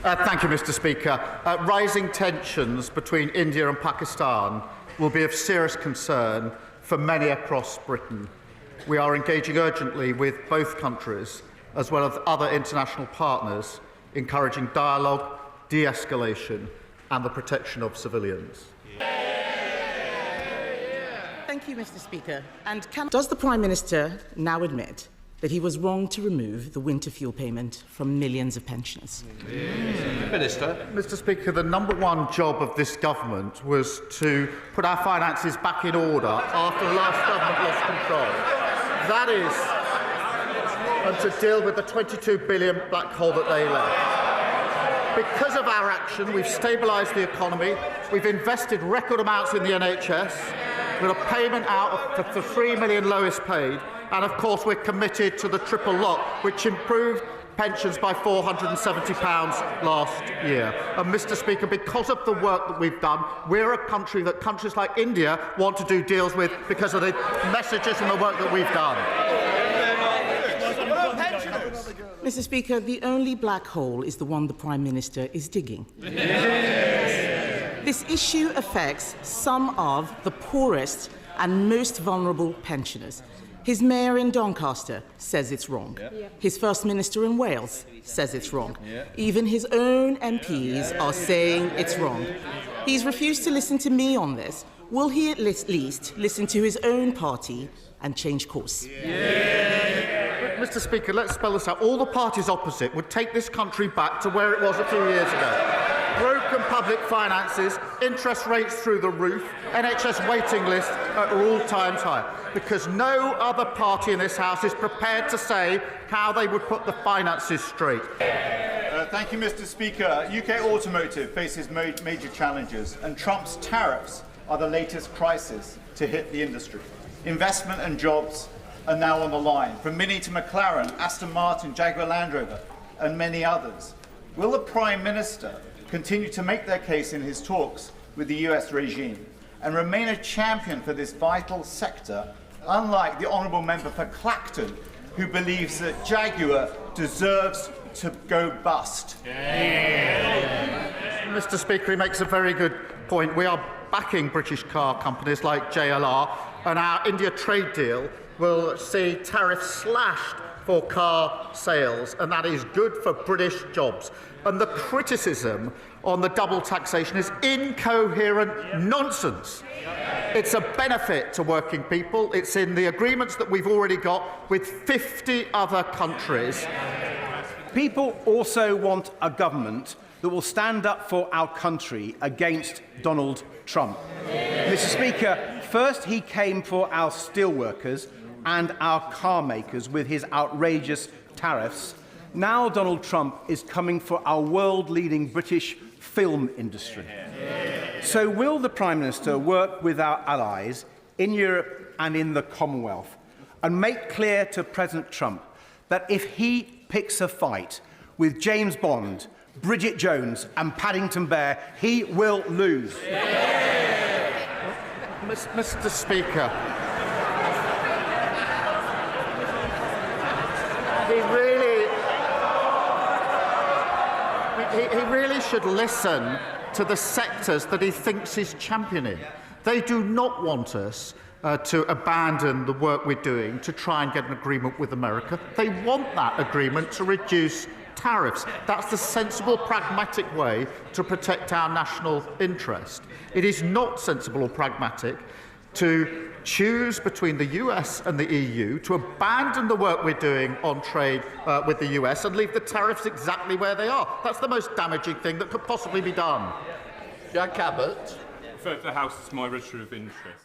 Thank you, Mr. Speaker. Rising tensions between India and Pakistan will be of serious concern for many across Britain. We are engaging urgently with both countries, as well as other international partners, encouraging dialogue, de-escalation and the protection of civilians. Thank you, Mr. Speaker. And does the Prime Minister now admit that he was wrong to remove the winter fuel payment from millions of pensioners? Minister. Mr. Speaker, the number one job of this government was to put our finances back in order after the last government lost control. That is, and to deal with the £22 billion black hole that they left. Because of our action, we've stabilised the economy, we've invested record amounts in the NHS, with a payment out for the 3 million lowest paid, and of course we're committed to the triple lock, which improved pensions by £470 last year. And Mr. Speaker, because of the work that we've done, we're a country that countries like India want to do deals with because of the messages and the work that we've done. Mr. Speaker, the only black hole is the one the Prime Minister is digging. This issue affects some of the poorest and most vulnerable pensioners. His mayor in Doncaster says it's wrong. His First Minister in Wales says it's wrong. Even his own MPs are saying it's wrong. He's refused to listen to me on this. Will he at least listen to his own party and change course? Mr. Speaker, let's spell this out. All the parties opposite would take this country back to where it was a few years ago. Broken public finances, interest rates through the roof, NHS waiting lists at all-time high, because no other party in this House is prepared to say how they would put the finances straight. Thank you, Mr. Speaker. UK automotive faces major challenges, and Trump's tariffs are the latest crisis to hit the industry. Investment and jobs are now on the line, from Mini to McLaren, Aston Martin, Jaguar Land Rover, and many others. Will the Prime Minister continue to make their case in his talks with the US regime and remain a champion for this vital sector, unlike the honourable member for Clacton, who believes that Jaguar deserves to go bust? Mr. Speaker, he makes a very good point. We are backing British car companies like JLR, and our India trade deal will see tariffs slashed for car sales, and that is good for British jobs. And the criticism on the double taxation is incoherent nonsense. It's a benefit to working people. It's in the agreements that we've already got with 50 other countries. People also want a government that will stand up for our country against Donald Trump. Mr. Speaker, first he came for our steelworkers and our car makers with his outrageous tariffs. Now Donald Trump is coming for our world-leading British film industry. So will the Prime Minister work with our allies in Europe and in the Commonwealth and make clear to President Trump that if he picks a fight with James Bond, Bridget Jones and Paddington Bear, he will lose? Mr. Speaker, he really should listen to the sectors that he thinks he's championing. They do not want us to abandon the work we're doing to try and get an agreement with America. They want that agreement to reduce tariffs. That's the sensible, pragmatic way to protect our national interest. It is not sensible or pragmatic to choose between the US and the EU, to abandon the work we're doing on trade with the US and leave the tariffs exactly where they are. That's the most damaging thing that could possibly be done. Jack Abbott. I refer to the House as my register of interest.